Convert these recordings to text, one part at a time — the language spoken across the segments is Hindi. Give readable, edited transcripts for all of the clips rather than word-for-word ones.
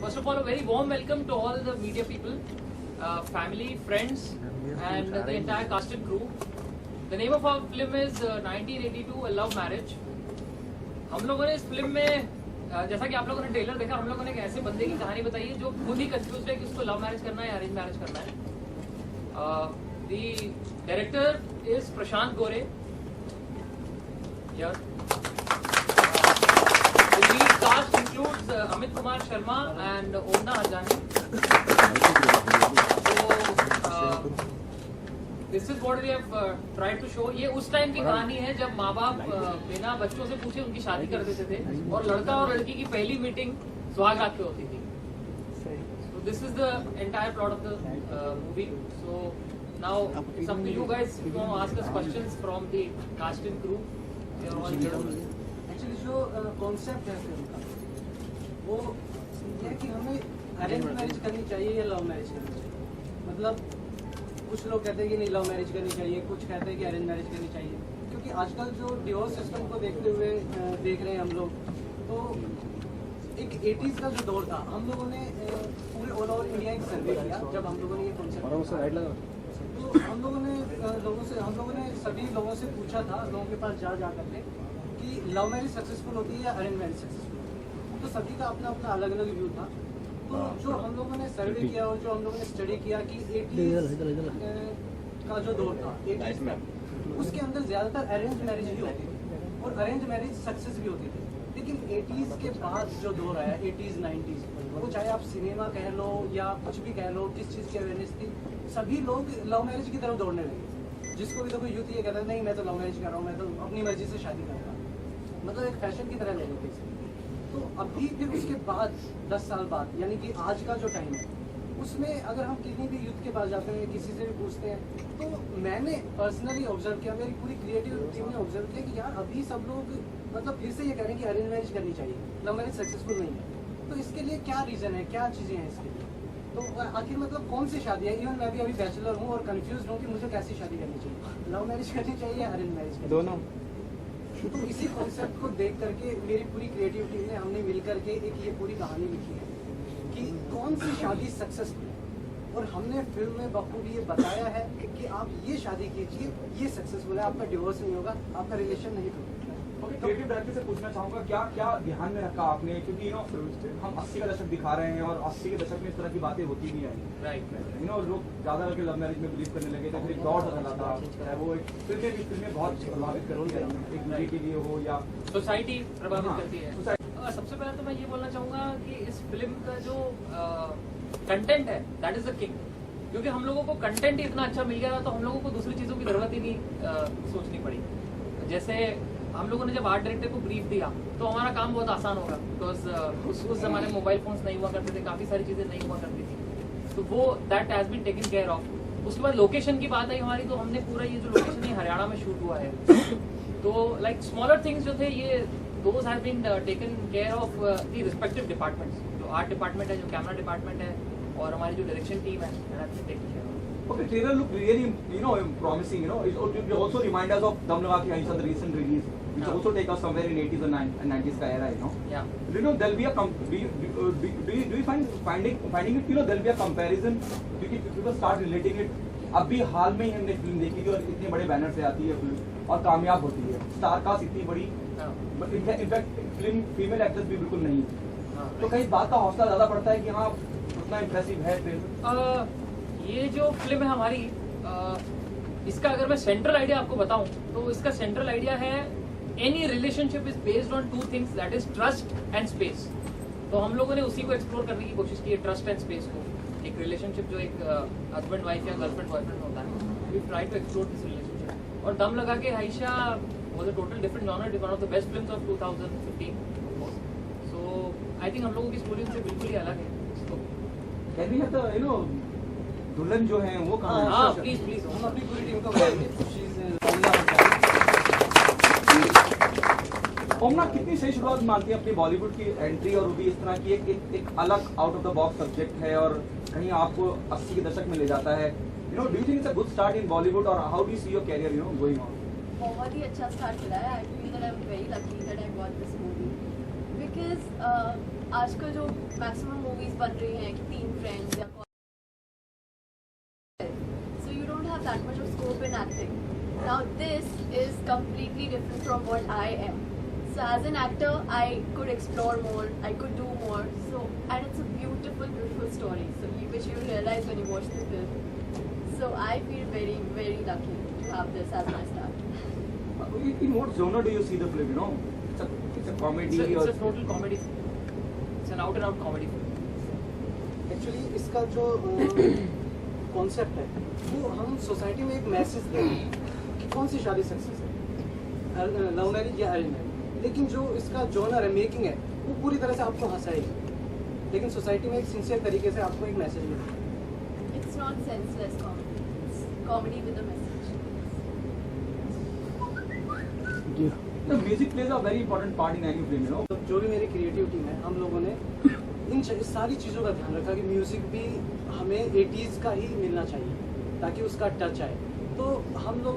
First of all, a very warm welcome to all the media people, family, friends, and the entire cast and crew. The name of our film is 1982, A Love Marriage. हम लोगों ने इस फिल्म में जैसा कि आप लोगों ने ट्रेलर देखा, हम लोगों ने एक ऐसे बंदे की कहानी बताई है जो खुद ही कंफ्यूज है कि उसको लव मैरिज करना है या अरेंज मैरिज करना है. The director is Prashant Gore. Here. The lead cast includes Amit Kumar Sharma and Omna Harjani. So, this is what we have tried to show. ये उस टाइम की कहानी है जब माँ बाप बिना बच्चों से पूछे उनकी शादी कर देते थे और लड़का और लड़की की पहली मीटिंग सुहागरात पे होती थी. So this is the entire plot of the movie. So now it's up to you guys if you want to ask us questions from the cast and crew. They are all here. Actually जो कॉन्सेप्ट है फिल्म का वो ये है कि हमें अरेंज मैरिज करनी चाहिए या लव मैरिज करनी चाहिए. मतलब कुछ लोग कहते हैं कि नहीं लव मैरिज करनी चाहिए, कुछ कहते हैं कि अरेंज मैरिज करनी चाहिए. क्योंकि आजकल जो डिवोर्स सिस्टम को देखते हुए देख रहे हैं हम लोग, तो एक 80s का जो दौर था, हम लोगों ने पूरे ऑल ओवर इंडिया एक सर्वे किया जब हम लोगों ने ये कॉन्सेप्ट. तो हम लोगों ने सभी लोगों से पूछा था, लोगों के पास जा करके कि लव मैरिज सक्सेसफुल होती है या अरेंज मैरिज सक्सेसफुल होती है. तो सभी का अपना अपना अलग अलग व्यू था. तो जो हम लोगों ने सर्वे किया और जो हम लोगों ने स्टडी किया कि 80s का जो दौर था 80s में, उसके अंदर ज़्यादातर अरेंज मैरिज भी होती थी और अरेंज मैरिज सक्सेस भी होती थी. लेकिन 80s के बाद जो दौर आया 80s 90s, वो चाहे आप सिनेमा कह लो या कुछ भी कह लो, जिस चीज़ की अवेयरनेस थी, सभी लोग लव मैरिज की तरफ दौड़ने लगे. जिसको भी देखो यूथ ये कहता है नहीं मैं तो लव मैरिज कर रहा हूँ, मैं तो अपनी मर्जी से शादी कर रहा हूँ. मतलब एक फैशन की तरह ले लेते हैं. तो अभी फिर उसके बाद 10 साल बाद यानी कि आज का जो टाइम है, उसमें अगर हम किसी भी यूथ के पास जाते हैं, किसी से भी पूछते हैं, तो मैंने पर्सनली ऑब्जर्व किया, मेरी पूरी क्रिएटिव टीम ने ऑब्जर्व किया कि यार अभी सब लोग मतलब फिर से ये कह रहे हैं कि अरेंज मैरिज करनी चाहिए, लव मैरिज सक्सेसफुल नहीं है. तो इसके लिए क्या रीज़न है, क्या चीज़ें हैं इसके लिए? तो आखिर मतलब कौन सी शादी है? इवन मैं भी अभी बैचलर हूँ और कंफ्यूज हूँ कि मुझे कैसी शादी करनी चाहिए, लव मैरिज करनी चाहिए या अरेंज मैरिज करनी दोनों. तो इसी कॉन्सेप्ट को देख करके मेरी पूरी क्रिएटिव टीम ने हमने मिल करके एक ये पूरी कहानी लिखी है कि कौन सी शादी सक्सेसफुल है. और हमने फिल्म में बखूबी ये बताया है कि आप ये शादी कीजिए, ये सक्सेसफुल है, आपका डिवोर्स नहीं होगा, आपका रिलेशन नहीं टूटेगा. क्रिएटिव डायरेक्टर से पूछना चाहूंगा क्या क्या ध्यान में रखा आपने, क्योंकि हम 80 का दशक दिखा रहे हैं और 80 के दशक में इस तरह की बातें होती भी हैं. Right. लोग ज्यादा करके लव मैरिज में बिलीव करने लगे थे. फिर एक दौर चला था, वो एक फिल्में बहुत प्रभावित करती है, एक मूवी के लिए हो या सोसाइटी प्रभावित करती है. सबसे पहले तो मैं ये बोलना चाहूंगा कि इस फिल्म का जो कंटेंट है दैट इज द किंग. क्योंकि हम लोगों को कंटेंट ही इतना अच्छा मिल गया था, तो हम लोगों को दूसरी चीजों की जरूरत ही नहीं सोचनी पड़ी. जैसे हम लोगों ने जब आर्ट डायरेक्टर को ब्रीफ दिया तो हमारा काम बहुत आसान होगा, बिकॉज उस जमाने में मोबाइल फोन्स नहीं हुआ करते थे, काफी सारी चीजें नहीं हुआ करती थी. तो वो that has been taken care of. उसके बाद लोकेशन की बात आई हमारी, तो हमने पूरा ये जो लोकेशन है हरियाणा में शूट हुआ है. तो लाइक स्मॉलर थिंग्स जो थे ये those have been taken care of the respective departments. जो आर्ट डिपार्टमेंट है, जो कैमरा डिपार्टमेंट है और हमारी जो डायरेक्शन टीम है, taken care. Okay, trailer look really, promising. It also remind us of Dum Lगा के Aisha, the recent release, which also take us somewhere in 80s and 90s का era. Yeah. There'll be a do you finding it? There'll be a comparison क्योंकि people start relating it. अभी हाल में ही हमने फिल्म देखी थी और इतने बड़े बैनर से आती है फिल्म और कामयाब होती है. स्टार कास्ट इतनी बड़ी, इनफैक्ट फिल्म फीमेल एक्ट्रेस भी बिल्कुल नहीं. तो कहीं बात का हौसला ज्यादा पड़ता है कि हाँ उतना इम्प्रेसिव है फिल्म. ये जो फिल्म है हमारी, इसका अगर मैं सेंट्रल आइडिया आपको बताऊं तो इसका सेंट्रल आइडिया है any relationship is based on 2 things, that is trust and space. तो हम लोगों ने उसी को एक्सप्लोर करने की कोशिश की है, ट्रस्ट एंड स्पेस को. एक रिलेशनशिप जो एक हस्बैंड वाइफ या गर्लफ्रेंड बॉयफ्रेंड होता है, we try to explore this relationship. और Dum Laga Ke Haisha was a total different genre, one of the best films of 2015. So I think हम लोगों की स्टोरी से बिल्कुल ही अलग है. तो कैन वी हैव द दुल्हन जो है वो कहाँ? हाँ प्लीज हम अपनी पूरी टीम को बताएंगे. ओमना कितनी सही शुरुआत मानती है अपनी बॉलीवुड की एंट्री, और वो भी इस तरह की एक अलग out of the box subject है और कहीं आपको 80 के दशक में ले जाता है. Do you think it's a good start in Bollywood और how do you see your career going on? बहुत ही अच्छा स्टार्ट मिला है. I feel that I am very lucky that I got this movie because आजकल जो मैक्सिमम मूवीज बन रही हैं कि 3 फ्रेंड्स या so you don't have that much of scope in acting. Now this is completely different from what I am. So as an actor, I could explore more, I could do more. So and it's a beautiful, beautiful story. So which you realize when you watch the film. So I feel very, very lucky to have this as my start. In what genre do you see the film? You know, it's a comedy It's or a total comedy film. It's an out and out comedy film. Actually इसका जो कॉन्सेप्ट है वो हम सोसाइटी में एक मैसेज दे रहे हैं कि कौन सी शादी सक्सेस है, लव मैरिज या अरेंज मैरिज, लेकिन जो इसका जॉनर है, मेकिंग है, वो पूरी तरह से आपको हंसाएगी, लेकिन सोसाइटी में एक सिंसियर तरीके से आपको एक मैसेज मिलेगा. It's not senseless comedy. It's comedy with a message. the music plays a very important part in any film, you know. तो जो भी मेरी क्रिएटिव टीम है, हम लोगों ने इन सारी चीज़ों का ध्यान रखा कि म्यूज़िक भी हमें 80s का ही मिलना चाहिए ताकि उसका टच आए. तो हम लोग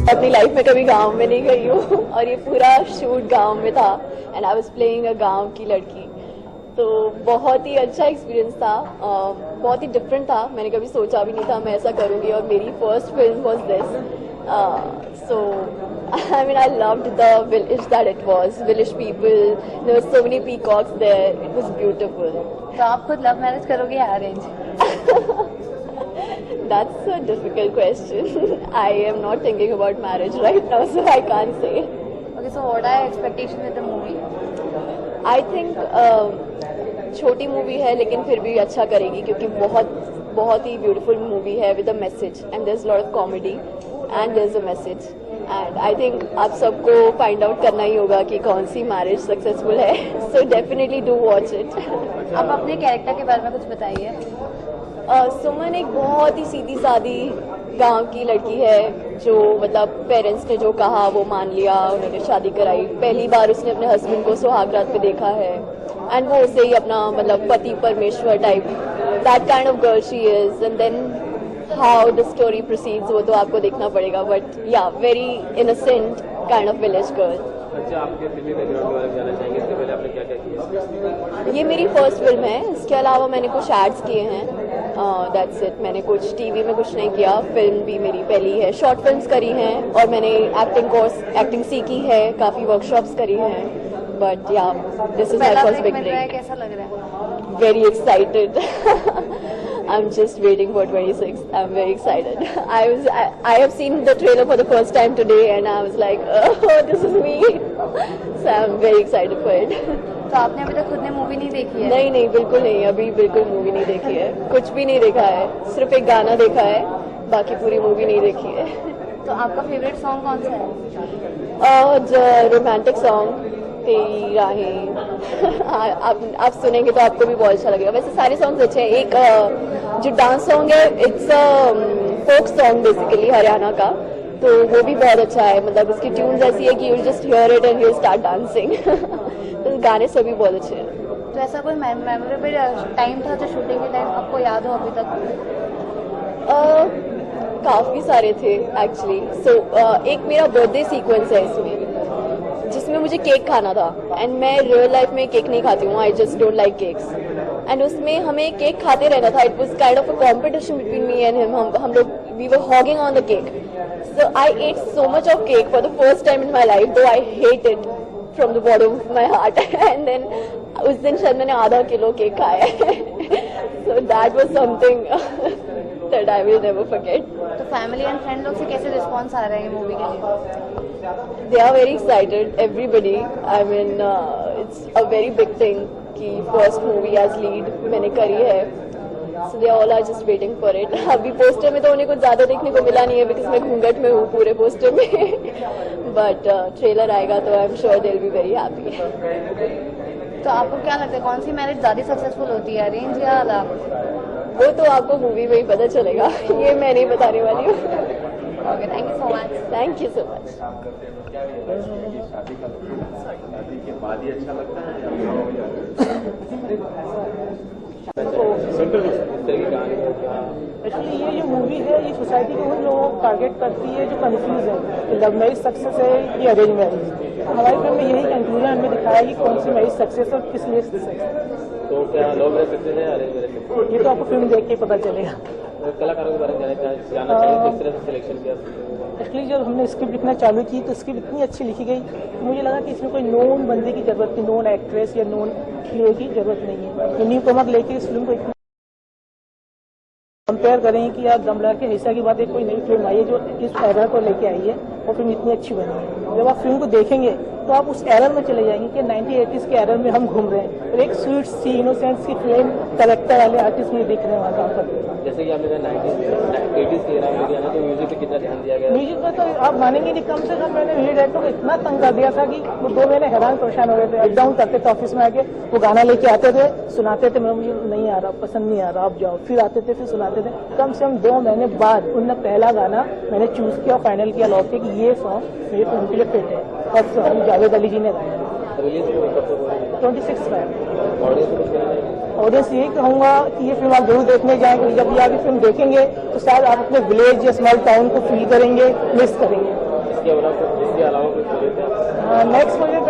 अपनी लाइफ में कभी गांव में नहीं गई हूँ और ये पूरा शूट गांव में था and I was playing a गांव की लड़की. तो बहुत ही अच्छा एक्सपीरियंस था, बहुत ही डिफरेंट था. मैंने कभी सोचा भी नहीं था मैं ऐसा करूँगी और मेरी first film was this. So I mean, I loved the village that it was. Village people, there were so many peacocks there. It was beautiful. तो आप खुद लव मैरिज करोगे या arrange? That's a difficult question. I am not thinking about marriage right now, so I can't say. Okay, so what are your expectations with the movie? I think छोटी मूवी है लेकिन फिर भी अच्छा करेगी क्योंकि बहुत ही ब्यूटीफुल मूवी है with a message and there is lot of comedy and there is a message and I think आप सबको फाइंड आउट करना ही होगा कि कौन सी मैरिज सक्सेसफुल है. So definitely do watch it. आप अपने कैरेक्टर के बारे में कुछ बताइए. सुमन एक बहुत ही सीधी सादी गांव की लड़की है जो मतलब पेरेंट्स ने जो कहा वो मान लिया, उन्होंने शादी कराई. पहली बार उसने अपने हस्बैंड को सुहागरात पे देखा है एंड वो उसे ही अपना मतलब पति परमेश्वर type that kind of girl she is. And then how the story proceeds वो तो आपको देखना पड़ेगा, but yeah very innocent kind of village girl. अच्छा, आपके फिल्मी बैकग्राउंड के बारे में जानना चाहेंगे. इसके पहले आपने क्या क्या किया? ये मेरी फर्स्ट फिल्म है. इसके अलावा मैंने कुछ एड्स किए हैं, दैट्स इट. मैंने कुछ टीवी में कुछ नहीं किया. फिल्म भी मेरी पहली है. शॉर्ट फिल्म्स करी हैं और मैंने एक्टिंग सीखी है, काफ़ी वर्कशॉप्स करी हैं. But yeah this is my first big break. कैसा लग रहा है? Very excited. I'm just waiting for 26. I'm very excited. I have seen the trailer for the first time today and I was like, oh, this is me. So I'm very excited for it. तो आपने अभी तक खुद ने मूवी नहीं देखी है? नहीं बिल्कुल नहीं. अभी बिल्कुल मूवी नहीं देखी है. कुछ भी नहीं देखा है. सिर्फ एक गाना देखा है, बाकी पूरी मूवी नहीं देखी है. तो आपका फेवरेट सॉन्ग कौन सा है? रोमांटिक सॉन्ग तेरी राहें. आप सुनेंगे तो आपको भी बहुत अच्छा लगेगा. वैसे सारे सॉन्ग्स अच्छे हैं. एक जो डांस सॉन्ग है, it's folk song basically Haryana का, तो वो भी बहुत अच्छा है, मतलब उसकी ट्यून्स ऐसी है कि you just here it and you start dancing. तो गाने सभी बहुत अच्छे हैं। तो ऐसा कोई मेमोरेबल टाइम था जो शूटिंग के टाइम आपको याद हो अभी तक? काफ़ी सारे थे एक्चुअली। सो एक मेरा बर्थडे सीक्वेंस है इसमें जिसमें मुझे केक खाना था, एंड मैं रियल लाइफ में केक नहीं खाती हूँ, I just don't like cakes, and उसमें हमें केक खाते रहना था। It was kind of a competition between me and him. हम लोग we were hogging on the cake, so I ate so much of cake for the first time in my life, though I hate it from the bottom of my heart. And then उस दिन शायद मैंने आधा किलो केक खाया है। So that was something that I will never forget. तो फैमिली एंड फ्रेंड लोग से कैसे रिस्पॉन्स आ रहे हैं मूवी के लिए? They are very excited, everybody. I mean, it's a very big thing कि first movie as lead मैंने करी है, so they all are just waiting for it. अभी पोस्टर में तो उन्हें कुछ ज़्यादा देखने को मिला नहीं है because मैं घूंघट में हूँ पूरे पोस्टर में, but ट्रेलर आएगा तो I'm sure they'll be very happy. तो आपको क्या लगता है कौन सी मैरिज ज़्यादा सक्सेसफुल होती है, अरेंज या लव? वो तो आपको मूवी में ही पता चलेगा, ये मैं नहीं बताने वाली हूँ। Okay, thank you so much. Thank you so much. शादी के बाद ही अच्छा लगता है इस तरह की कहानी हो क्या? एक्चुअली ये जो मूवी है ये सोसाइटी के उन लोगों को टारगेट करती है जो कंफ्यूज है कि लव मैरिज सक्सेस है कि अरेंज मैरिज। हमारी फिल्म में यही कंक्लूजन हमें दिखाया कि कौन सी मैरिज सक्सेस और किस लिए सक्सेस। तो क्या लव मैरिज सक्सेस है अरेंज मैरिज? ये तो आपको फिल्म देख के पता चलेगा। कलाकारों के बारे में जानना चाहिए किस तरह से सिलेक्शन किया? एक्चुअली जब हमने स्क्रिप्ट लिखना चालू की तो स्क्रिप्ट इतनी अच्छी लिखी गई तो मुझे लगा कि इसमें कोई नोन बंदे की जरूरत थी, नोन एक्ट्रेस या नोन हीरो की जरूरत नहीं है। तो न्यू कमर लेके इस फिल्म को इतना कंपेयर करें कि आप दम लगा के हिस्सा की बात है, कोई नई फिल्म आई है जो इस एरर को लेके आई है और फिल्म इतनी अच्छी बनी है। जब आप फिल्म को देखेंगे तो आप उस एरर में चले जाएंगे कि 1980s के एरर में हम घूम रहे हैं और एक स्वीट सी इनोसेंस की फिल्म करेक्टर वाले आर्टिस्ट में दिख रहे हैं वहाँ काम करते हैं। जैसे कि आपने कहा 80s के एरा में दिया ना, तो म्यूजिक पे कितना ध्यान दिया गया? म्यूजिक में तो आप मानेंगे नहीं, कम से कम मैंने म्यूजिक डायरेक्टर को इतना तंग कर दिया था कि वो 2 महीने हैरान परेशान हो गए थे। अप डाउन करते थे ऑफिस में आके, वो गाना लेके आते थे, सुनाते थे, मुझे नहीं आ रहा, पसंद नहीं आ रहा, आप जाओ, फिर आते थे, फिर सुनाते थे। कम से कम 2 महीने बाद उनने पहला गाना मैंने चूज किया, फाइनल किया लौट के कि ये सॉन्ग मेरी फिल्म के लिए फिट है, और सॉन्ग जावेद अली जी ने गाया। रिलीज कब तक हो रही है? 26 में। ऑडियंस को कुछ कहना चाहिए? ऑडियंस यही कहूंगा कि ये फिल्म आप जरूर देखने जाएं, क्योंकि जब ये आप ये फिल्म देखेंगे तो शायद आप अपने विलेज या स्मॉल टाउन को फील करेंगे, मिस करेंगे। इसके अलावा कुछ बोले नेक्स्ट प्रोजेक्ट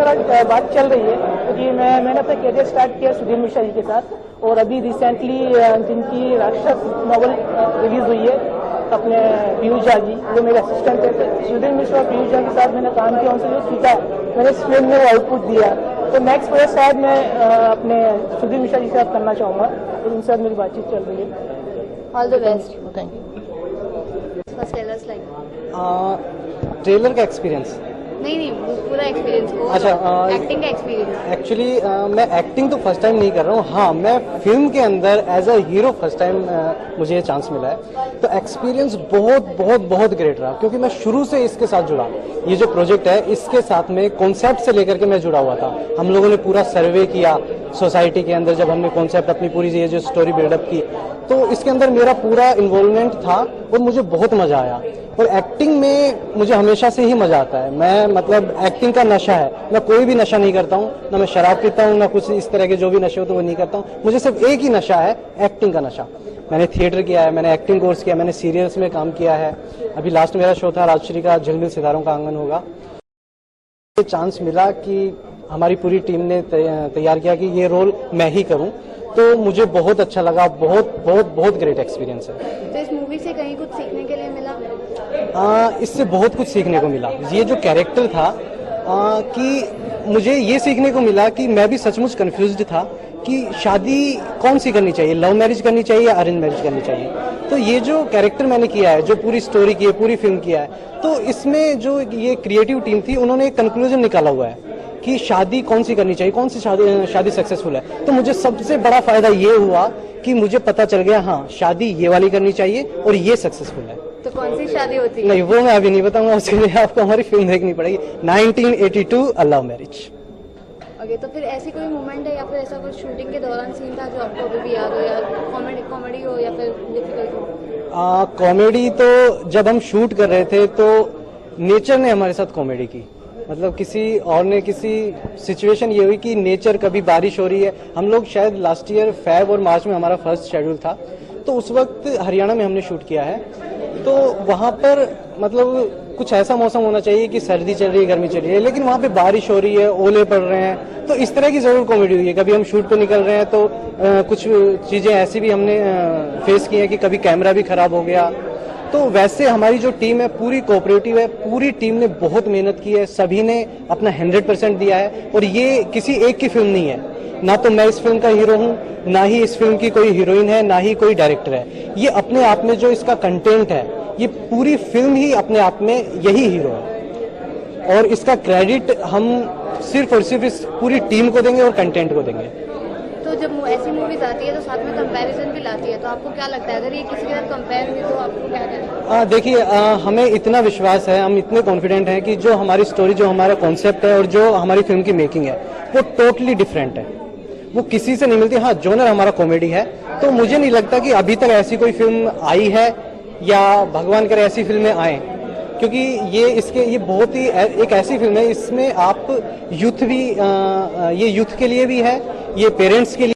बात चल रही है क्योंकि मैंने अपना करियर स्टार्ट किया सुधीर मिश्रा जी के साथ, और अभी रिसेंटली जिनकी राक्षस नॉवल रिलीज हुई है अपने पीयूष झा जी, वो मेरे असिस्टेंट थे। सुधीर मिश्रा और पीयूष झा के साथ मैंने काम किया, उनसे जो सीखा मैंने इस फिल्म में वो आउटपुट दिया। तो नेक्स्ट प्रोजेक्ट शायद मैं अपने सुधीर मिश्रा जी के साथ करना चाहूँगा, और उनके साथ मेरी बातचीत चल रही है। All the best. Thank you. First tell us like trailer का एक्सपीरियंस नहीं पूरा एक्सपीरियंस को, अच्छा, एक्टिंग का एक्सपीरियंस। एक्चुअली मैं एक्टिंग तो फर्स्ट टाइम नहीं कर रहा हूँ, हाँ मैं फिल्म के अंदर as a hero first time मुझे ये चांस मिला है। तो एक्सपीरियंस बहुत बहुत बहुत ग्रेट रहा, क्योंकि मैं शुरू से इसके साथ जुड़ा। ये जो प्रोजेक्ट है इसके साथ में कॉन्सेप्ट से लेकर के मैं जुड़ा हुआ था। हम लोगों ने पूरा सर्वे किया सोसाइटी के अंदर, जब हमने कॉन्सेप्ट अपनी पूरी ये जो स्टोरी बिल्डअप की, तो इसके अंदर मेरा पूरा इन्वॉल्वमेंट था और मुझे बहुत मजा आया। और एक्टिंग में मुझे हमेशा से ही मजा आता है। मैं मतलब एक्टिंग का नशा है, मैं कोई भी नशा नहीं करता हूँ, ना मैं शराब पीता हूँ, ना कुछ इस तरह के जो भी नशे हो तो वो नहीं करता हूँ। मुझे सिर्फ एक ही नशा है, एक्टिंग का नशा। मैंने थिएटर किया है, मैंने एक्टिंग कोर्स किया, मैंने सीरियल्स में काम किया है। अभी लास्ट मेरा शो था राजश्री का झिलमिल सितारों का आंगन होगा। ये चांस मिला कि हमारी पूरी टीम ने तैयार किया कि ये रोल मैं ही करूं, तो मुझे बहुत अच्छा लगा। बहुत बहुत बहुत ग्रेट एक्सपीरियंस है। तो इस मूवी से कहीं कुछ सीखने के लिए मिला? इससे बहुत कुछ सीखने को मिला। ये जो कैरेक्टर था कि मुझे ये सीखने को मिला कि मैं भी सचमुच कंफ्यूज्ड था कि शादी कौन सी करनी चाहिए, लव मैरिज करनी चाहिए या अरेंज मैरिज करनी चाहिए। तो ये जो कैरेक्टर मैंने किया है, जो पूरी स्टोरी की है, पूरी फिल्म किया है, तो इसमें जो ये क्रिएटिव टीम थी उन्होंने एक कंक्लूजन निकाला हुआ है कि शादी कौन सी करनी चाहिए, कौन सी शादी सक्सेसफुल है। तो मुझे सबसे बड़ा फायदा ये हुआ कि मुझे पता चल गया, हाँ शादी ये वाली करनी चाहिए और ये सक्सेसफुल है। तो कौन सी शादी होती है? नहीं, वो मैं अभी नहीं बताऊंगा, उसके लिए आपको हमारी फिल्म देखनी पड़ेगी। 1982 अ लव मैरिज। ओके, तो फिर ऐसी कोई मोमेंट है या फिर ऐसा कुछ शूटिंग के दौरान सीन था जो आपको अभी भी याद हो, या कॉमेडी हो या फिर डिफिकल्ट हो? कॉमेडी तो जब हम शूट कर रहे थे तो नेचर ने हमारे साथ कॉमेडी की। मतलब किसी और ने किसी सिचुएशन ये हुई कि नेचर, कभी बारिश हो रही है। हम लोग शायद लास्ट ईयर फेब और मार्च में हमारा फर्स्ट शेड्यूल था, तो उस वक्त हरियाणा में हमने शूट किया है। तो वहाँ पर मतलब कुछ ऐसा मौसम होना चाहिए कि सर्दी चल रही है, गर्मी चल रही है, लेकिन वहाँ पे बारिश हो रही है, ओले पड़ रहे हैं। तो इस तरह की जरूर कॉमेडी हुई है। कभी हम शूट पे निकल रहे हैं तो कुछ चीजें ऐसी भी हमने फेस की हैं कि कभी कैमरा भी खराब हो गया। तो वैसे हमारी जो टीम है पूरी कोऑपरेटिव है, पूरी टीम ने बहुत मेहनत की है, सभी ने अपना 100% दिया है। और ये किसी एक की फिल्म नहीं है, ना तो मैं इस फिल्म का हीरो हूँ, ना ही इस फिल्म की कोई हीरोइन है, ना ही कोई डायरेक्टर है। ये अपने आप में जो इसका कंटेंट है, ये पूरी फिल्म ही अपने आप में यही हीरो है। और इसका क्रेडिट हम सिर्फ और सिर्फ इस पूरी टीम को देंगे और कंटेंट को देंगे। तो जब ऐसी मूवीज आती है तो साथ में कंपैरिजन भी लाती है, तो आपको क्या लगता है अगर ये किसी के साथ कंपेयर हुई तो आपको क्या लगेगा? देखिए, हमें इतना विश्वास है, हम इतने कॉन्फिडेंट हैं कि जो हमारी स्टोरी, जो हमारा कॉन्सेप्ट है और जो हमारी फिल्म की मेकिंग है वो टोटली डिफरेंट है, वो किसी से नहीं मिलती। हाँ, जोनर हमारा कॉमेडी है, तो मुझे नहीं लगता कि अभी तक ऐसी कोई फिल्म आई है या भगवान करे ऐसी फिल्में आए, क्योंकि ये बहुत ही एक ऐसी फिल्म है, इसमें आप यूथ भी, ये यूथ के लिए भी है, ये पेरेंट्स के लिए,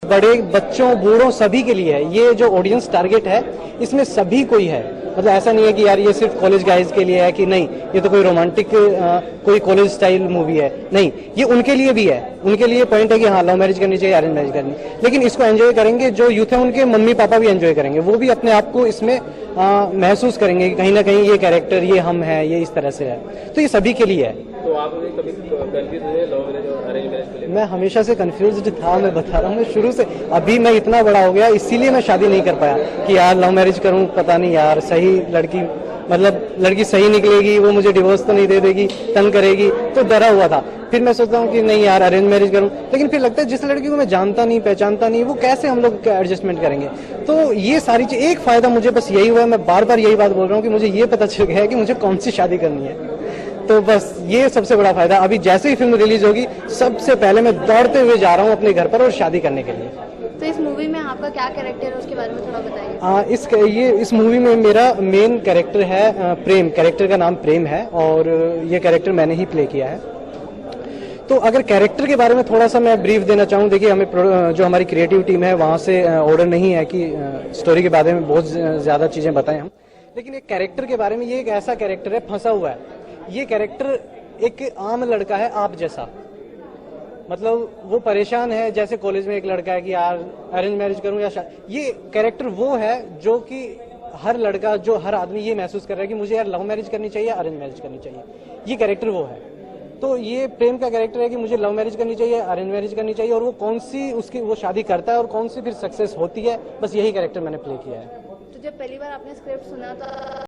बड़े बच्चों बूढ़ों सभी के लिए है। ये जो ऑडियंस टारगेट है इसमें सभी कोई है। मतलब ऐसा नहीं है कि यार ये सिर्फ कॉलेज गाइज के लिए है, कि नहीं ये तो कोई रोमांटिक कोई कॉलेज स्टाइल मूवी है, नहीं, ये उनके लिए भी है। उनके लिए पॉइंट है कि हाँ, लव मैरिज करनी चाहिए, अरेंज मैरिज करनी, लेकिन इसको एंजॉय करेंगे जो यूथ है, उनके मम्मी पापा भी एंजॉय करेंगे। वो भी अपने आप को इसमें महसूस करेंगे कि कहीं ना कहीं ये कैरेक्टर, ये हम है, ये इस तरह से है। तो ये सभी के लिए है। तो आप कभी कंफ्यूज हुए लव मैरिज और अरेंज मैरिज को लेकर? मैं हमेशा से कंफ्यूज्ड था, मैं बता रहा हूँ, मैं शुरू से। अभी मैं इतना बड़ा हो गया, इसीलिए मैं शादी नहीं कर पाया कि यार लव मैरिज करूँ, पता नहीं यार सही लड़की, मतलब लड़की सही निकलेगी, वो मुझे डिवोर्स तो नहीं दे देगी, तंग करेगी, तो डरा हुआ था। फिर मैं सोचता हूँ कि नहीं यार अरेंज मैरिज करूँ, लेकिन फिर लगता है जिस लड़की को मैं जानता नहीं, पहचानता नहीं, वो कैसे हम लोग एडजस्टमेंट करेंगे। तो ये सारी चीज, एक फायदा मुझे बस यही हुआ है, मैं बार बार यही बात बोल रहा हूँ कि मुझे ये पता चल गया है कि मुझे कौन सी शादी करनी है। तो बस ये सबसे बड़ा फायदा। अभी जैसे ही फिल्म रिलीज होगी, सबसे पहले मैं दौड़ते हुए जा रहा हूँ अपने घर पर और शादी करने के लिए। तो इस मूवी में आपका क्या कैरेक्टर है, उसके बारे में थोड़ा बताइए। इस मूवी में मेरा मेन कैरेक्टर है प्रेम। कैरेक्टर का नाम प्रेम है और ये कैरेक्टर मैंने ही प्ले किया है। तो अगर कैरेक्टर के बारे में थोड़ा सा मैं ब्रीफ देना चाहूँ, देखिए हमें जो हमारी क्रिएटिव टीम है वहाँ से ऑर्डर नहीं है कि स्टोरी के बारे में बहुत ज्यादा चीजें बताएं हम, लेकिन एक कैरेक्टर के बारे में, ये एक ऐसा कैरेक्टर है फंसा हुआ है। ये कैरेक्टर एक आम लड़का है, आप जैसा। मतलब वो परेशान है, जैसे कॉलेज में एक लड़का है कि यार अरेंज मैरिज करूं या शादी। ये कैरेक्टर वो है जो कि हर लड़का, जो हर आदमी ये महसूस कर रहा है कि मुझे यार लव मैरिज करनी चाहिए, अरेंज मैरिज करनी चाहिए। ये कैरेक्टर वो है। तो ये प्रेम का कैरेक्टर है कि मुझे लव मैरिज करनी चाहिए, अरेंज मैरिज करनी चाहिए, और वो कौन सी उसकी वो शादी करता है और कौन सी फिर सक्सेस होती है, बस यही कैरेक्टर मैंने प्ले किया है। तो जब पहली बार आपने स्क्रिप्ट सुना था